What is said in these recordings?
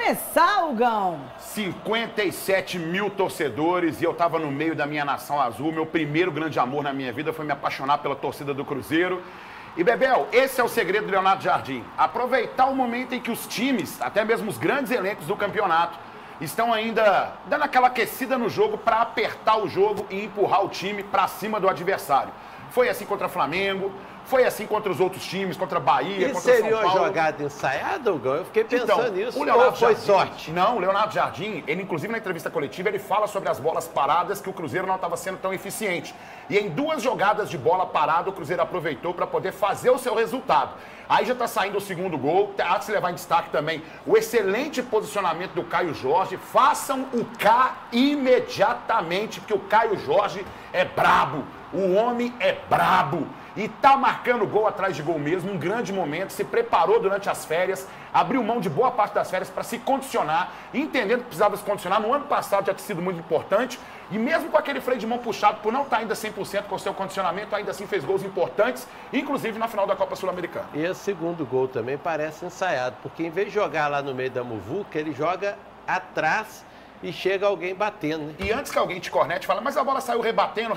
começar, Hugão. 57 mil torcedores e eu tava no meio da minha nação azul. Meu primeiro grande amor na minha vida foi me apaixonar pela torcida do Cruzeiro. E, Bebel, esse é o segredo do Leonardo Jardim. Aproveitar o momento em que os times, até mesmo os grandes elencos do campeonato, estão ainda dando aquela aquecida no jogo para apertar o jogo e empurrar o time para cima do adversário. Foi assim contra o Flamengo, foi assim contra os outros times, contra a Bahia, e contra o São Paulo. Seria uma jogada ensaiada, Hugão? Eu fiquei pensando nisso. O Leonardo Ou foi Jardim, sorte? Não, o Leonardo Jardim, ele inclusive na entrevista coletiva, ele fala sobre as bolas paradas, que o Cruzeiro não estava sendo tão eficiente. E em 2 jogadas de bola parada, o Cruzeiro aproveitou para poder fazer o seu resultado. Aí já está saindo o segundo gol. Há de se levar em destaque também o excelente posicionamento do Caio Jorge. Façam o K imediatamente, porque o Caio Jorge é brabo. O homem é brabo. E tá marcando gol atrás de gol mesmo, um grande momento, se preparou durante as férias, abriu mão de boa parte das férias para se condicionar, entendendo que precisava se condicionar. No ano passado já tinha sido muito importante, e mesmo com aquele freio de mão puxado, por não estar ainda 100% com o seu condicionamento, ainda assim fez gols importantes, inclusive na final da Copa Sul-Americana. E o segundo gol também parece ensaiado, porque em vez de jogar lá no meio da muvuca, ele joga atrás e chega alguém batendo, né? E antes que alguém te cornete, fala, mas a bola saiu rebatendo,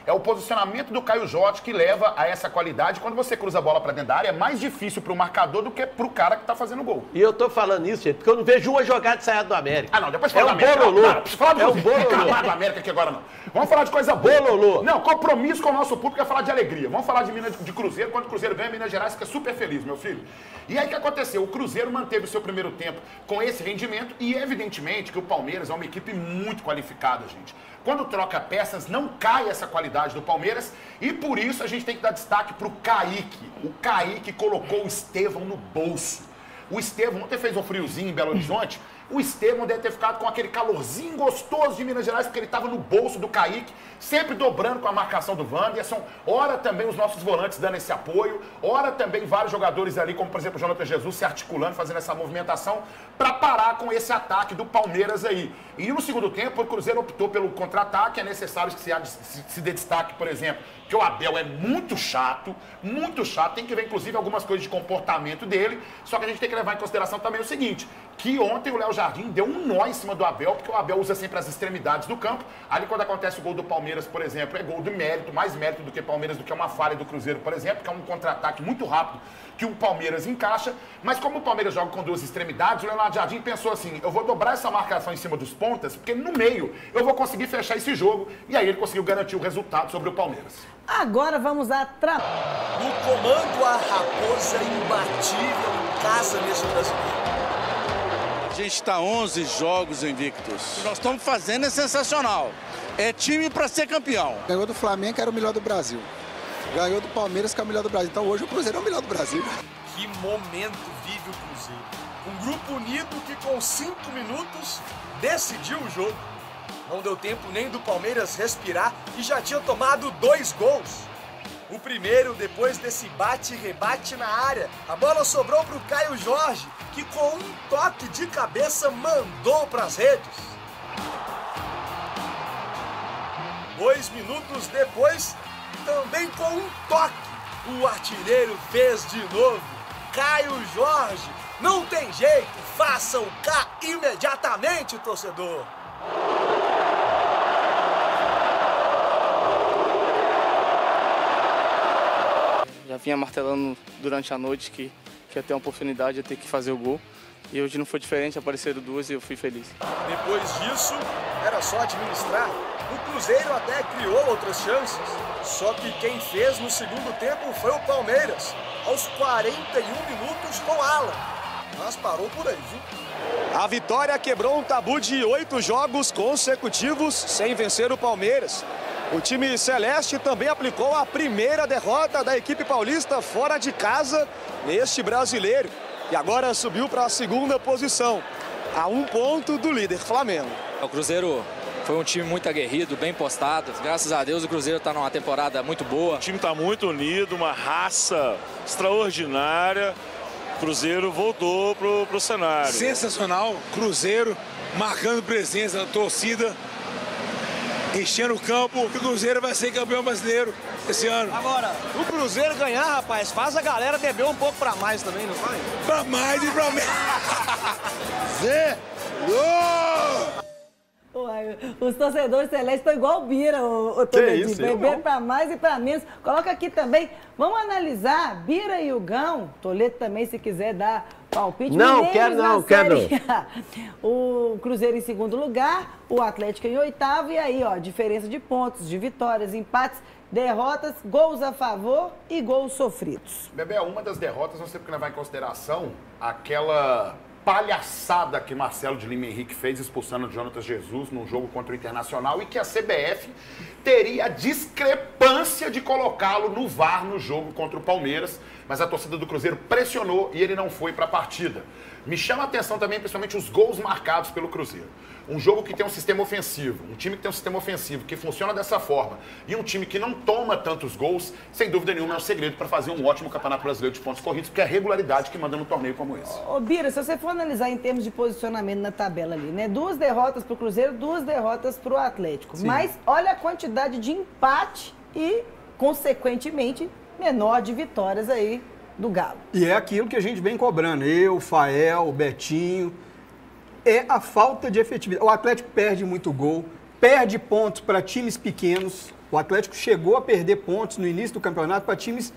é o posicionamento do Caio Jorge que leva a essa qualidade. Quando você cruza a bola pra dentro da área, é mais difícil pro marcador do que pro cara que tá fazendo gol. E eu tô falando isso, gente, porque eu não vejo uma jogada ensaiada do América. Ah, não, depois fala do América. É um bololô. Do América aqui agora não. Vamos falar de coisa boa. Bololô. Não, compromisso com o nosso público é falar de alegria. Vamos falar de Cruzeiro. Quando o Cruzeiro ganha, Minas Gerais fica super feliz, meu filho. E aí o que aconteceu? O Cruzeiro manteve o seu primeiro tempo com esse rendimento e evidentemente que o Palmeiras é uma equipe muito qualificada, gente. Quando troca peças, não cai essa qualidade do Palmeiras e por isso a gente tem que dar destaque pro Kaique. O Kaique colocou o Estevão no bolso. O Estevão ontem fez um friozinho em Belo Horizonte. O Estevão deve ter ficado com aquele calorzinho gostoso de Minas Gerais, porque ele estava no bolso do Kaique, sempre dobrando com a marcação do Wanderson. Ora também os nossos volantes dando esse apoio, ora também vários jogadores ali, como por exemplo o Jonathan Jesus, se articulando, fazendo essa movimentação para parar com esse ataque do Palmeiras aí. E no segundo tempo, o Cruzeiro optou pelo contra-ataque. É necessário que se dê destaque, por exemplo, que o Abel é muito chato, tem que ver inclusive algumas coisas de comportamento dele, só que a gente tem que levar em consideração também o seguinte, que ontem o Léo Jardim deu um nó em cima do Abel, porque o Abel usa sempre as extremidades do campo. Ali quando acontece o gol do Palmeiras, por exemplo, é gol de mérito, mais mérito do que Palmeiras, do que uma falha do Cruzeiro, por exemplo, que é um contra-ataque muito rápido que o Palmeiras encaixa, mas como o Palmeiras joga com 2 extremidades, o Leonardo Jardim pensou assim, eu vou dobrar essa marcação em cima dos pontas, porque no meio eu vou conseguir fechar esse jogo, e aí ele conseguiu garantir o resultado sobre o Palmeiras. Agora vamos à No comando, a raposa imbatível em casa nesse brasileiro. A gente está 11 jogos invictos. O que nós estamos fazendo é sensacional. É time para ser campeão. Ganhou do Flamengo, que era o melhor do Brasil. Ganhou do Palmeiras, que é o melhor do Brasil. Então hoje o Cruzeiro é o melhor do Brasil. Que momento vive o Cruzeiro. Um grupo unido que com 5 minutos decidiu o jogo. Não deu tempo nem do Palmeiras respirar e já tinha tomado 2 gols. O primeiro, depois desse bate e rebate na área. A bola sobrou para o Caio Jorge, que com um toque de cabeça mandou para as redes. 2 minutos depois, também com um toque, o artilheiro fez de novo. Caio Jorge, não tem jeito, faça o K imediatamente, torcedor. Já vinha martelando durante a noite que ia ter uma oportunidade, ia ter que fazer o gol. E hoje não foi diferente, apareceram 2 e eu fui feliz. Depois disso, era só administrar. O Cruzeiro até criou outras chances, só que quem fez no segundo tempo foi o Palmeiras, aos 41 minutos com Alan. Mas parou por aí, viu? A vitória quebrou um tabu de 8 jogos consecutivos sem vencer o Palmeiras. O time celeste também aplicou a primeira derrota da equipe paulista fora de casa neste brasileiro. E agora subiu para a 2ª posição, a 1 ponto do líder Flamengo. O Cruzeiro foi um time muito aguerrido, bem postado. Graças a Deus o Cruzeiro está numa temporada muito boa. O time está muito unido, uma raça extraordinária. O Cruzeiro voltou pro cenário. Sensacional, Cruzeiro marcando presença na torcida, enchendo o campo. O Cruzeiro vai ser campeão brasileiro esse ano. Agora, o Cruzeiro ganhar, rapaz, faz a galera beber um pouco pra mais também, não vai? Pra mais e pra menos. Cruzeiro! Uai, os torcedores celestes estão igual o Bira, o Toledinho. Beberam para mais e para menos. Coloca aqui também. Vamos analisar Bira e Hugão. Toledo também, se quiser dar palpite. Não, quero não, quero. O Cruzeiro em segundo lugar, o Atlético em oitavo. E aí, ó, diferença de pontos, de vitórias, empates, derrotas, gols a favor e gols sofridos. Bebê, uma das derrotas nós temos que levar em consideração aquela palhaçada que Marcelo de Lima Henrique fez expulsando o Jonatas Jesus num jogo contra o Internacional e que a CBF teria a discrepância de colocá-lo no VAR no jogo contra o Palmeiras, mas a torcida do Cruzeiro pressionou e ele não foi para a partida. Me chama a atenção também, principalmente, os gols marcados pelo Cruzeiro. Um jogo que tem um sistema ofensivo, um time que tem um sistema ofensivo que funciona dessa forma e um time que não toma tantos gols, sem dúvida nenhuma é um segredo para fazer um ótimo Campeonato Brasileiro de pontos corridos, porque é a regularidade que manda num torneio como esse. Ô Bira, se você for analisar em termos de posicionamento na tabela ali, né? 2 derrotas para o Cruzeiro, 2 derrotas para o Atlético. Sim. Mas olha a quantidade de empate e, consequentemente, menor de vitórias aí do Galo. E é aquilo que a gente vem cobrando. Eu, Fael, Betinho. É a falta de efetividade. O Atlético perde muito gol, perde pontos para times pequenos. O Atlético chegou a perder pontos no início do campeonato para times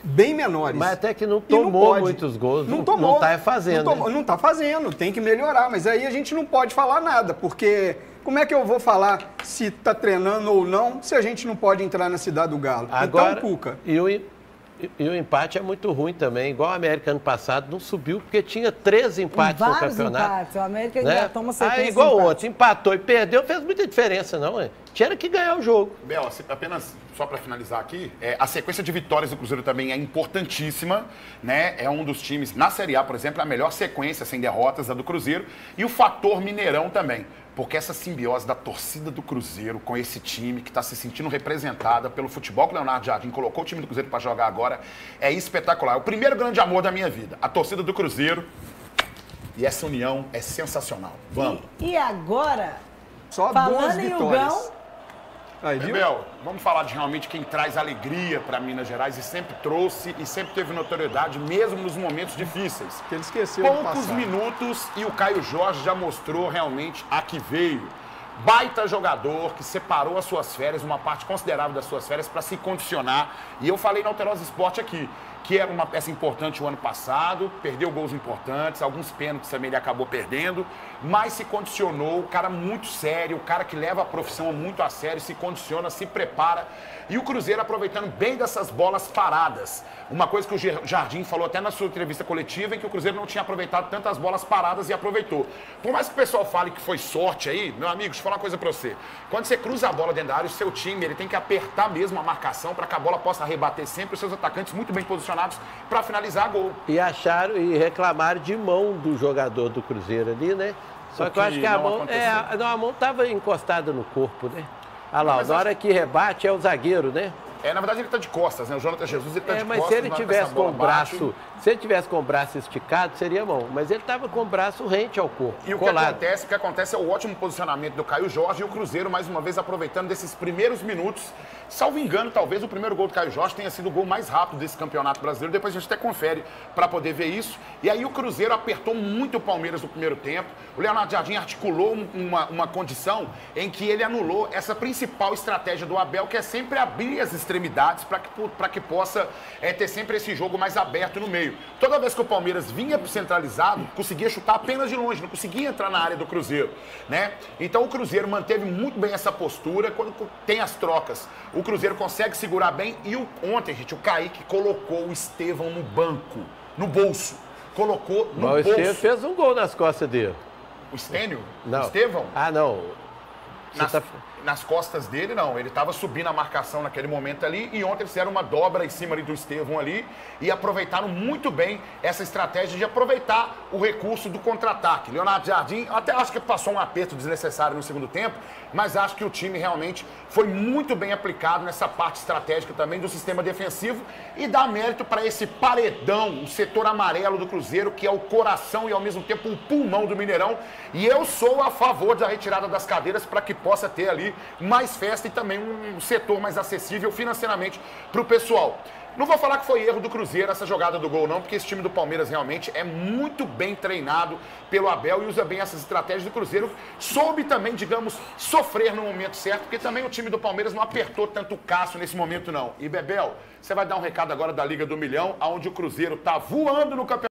bem menores. Mas até que não tomou muitos gols, não está fazendo. Não está fazendo, tem que melhorar. Mas aí a gente não pode falar nada, porque como é que eu vou falar se está treinando ou não, se a gente não pode entrar na Cidade do Galo? Agora, então, Cuca. E o empate é muito ruim também. Igual o América ano passado não subiu porque tinha 3 empates no campeonato. Empates. O América ainda toma sequência. Aí igual ontem, empatou e perdeu, fez muita diferença, não, é? Tinha que ganhar o jogo. Bel, apenas só para finalizar aqui, a sequência de vitórias do Cruzeiro também é importantíssima, né? É um dos times, na Série A, por exemplo, a melhor sequência sem derrotas, a do Cruzeiro. E o fator Mineirão também. Porque essa simbiose da torcida do Cruzeiro com esse time que está se sentindo representada pelo futebol que o Leonardo Jardim colocou o time do Cruzeiro para jogar agora é espetacular. É o primeiro grande amor da minha vida. A torcida do Cruzeiro. E essa união é sensacional. Vamos. E agora, só falando 2 em vitórias. Hugão, Aí, Bebel, vamos falar de realmente quem traz alegria para Minas Gerais e sempre trouxe e sempre teve notoriedade, mesmo nos momentos difíceis. Que ele esqueceu. Poucos minutos e o Caio Jorge já mostrou realmente a que veio. Baita jogador que separou as suas férias, uma parte considerável das suas férias, para se condicionar. E eu falei na Alterosa Esporte aqui, que era uma peça importante o ano passado, perdeu gols importantes, alguns pênaltis também ele acabou perdendo, mas se condicionou, o cara muito sério, o cara que leva a profissão muito a sério, se condiciona, se prepara. E o Cruzeiro aproveitando bem dessas bolas paradas. Uma coisa que o Jardim falou até na sua entrevista coletiva, em que o Cruzeiro não tinha aproveitado tantas bolas paradas e aproveitou. Por mais que o pessoal fale que foi sorte aí, meu amigo, deixa eu falar uma coisa pra você. Quando você cruza a bola dentro da área, o seu time ele tem que apertar mesmo a marcação para que a bola possa rebater sempre os seus atacantes muito bem posicionados para finalizar a gol. E acharam e reclamaram de mão do jogador do Cruzeiro ali, né? Só que eu acho que a mão, a mão estava encostada no corpo, né? Olha lá, na hora que rebate é o zagueiro, né? Na verdade ele tá de costas, né? O Jonatas Jesus ele tá de costas. Mas se ele tivesse com o braço, se ele tivesse com o braço esticado, seria mão. Mas ele estava com o braço rente ao corpo, e colado. O que acontece é o ótimo posicionamento do Caio Jorge e o Cruzeiro, mais uma vez, aproveitando desses primeiros minutos. Salvo engano, talvez o primeiro gol do Caio Jorge tenha sido o gol mais rápido desse Campeonato Brasileiro. Depois a gente até confere para poder ver isso. E aí o Cruzeiro apertou muito o Palmeiras no primeiro tempo. O Leonardo Jardim articulou uma condição em que ele anulou essa principal estratégia do Abel, que é sempre abrir as extremidades para que possa ter sempre esse jogo mais aberto no meio. Toda vez que o Palmeiras vinha centralizado, conseguia chutar apenas de longe, não conseguia entrar na área do Cruzeiro, né? Então o Cruzeiro manteve muito bem essa postura quando tem as trocas. O Cruzeiro consegue segurar bem e ontem, gente, o Kaique colocou o Estevão no banco, no bolso. Colocou no bolso. O Estevão fez um gol nas costas dele. O Stênio? Não. O Estevão? Ah, não. Nas costas dele, não. Ele estava subindo a marcação naquele momento ali e ontem eles fizeram uma dobra em cima ali do Estevão ali e aproveitaram muito bem essa estratégia de aproveitar o recurso do contra-ataque. Leonardo Jardim, até acho que passou um aperto desnecessário no segundo tempo, mas acho que o time realmente foi muito bem aplicado nessa parte estratégica também do sistema defensivo e dá mérito para esse paredão, o setor amarelo do Cruzeiro, que é o coração e ao mesmo tempo o pulmão do Mineirão. E eu sou a favor da retirada das cadeiras para que possa ter ali mais festa e também um setor mais acessível financeiramente para o pessoal. Não vou falar que foi erro do Cruzeiro essa jogada do gol, não, porque esse time do Palmeiras realmente é muito bem treinado pelo Abel e usa bem essas estratégias do Cruzeiro. Soube também, digamos, sofrer no momento certo, porque também o time do Palmeiras não apertou tanto o Cássio nesse momento, não. E, Bebel, você vai dar um recado agora da Liga do Milhão, onde o Cruzeiro tá voando no campeonato.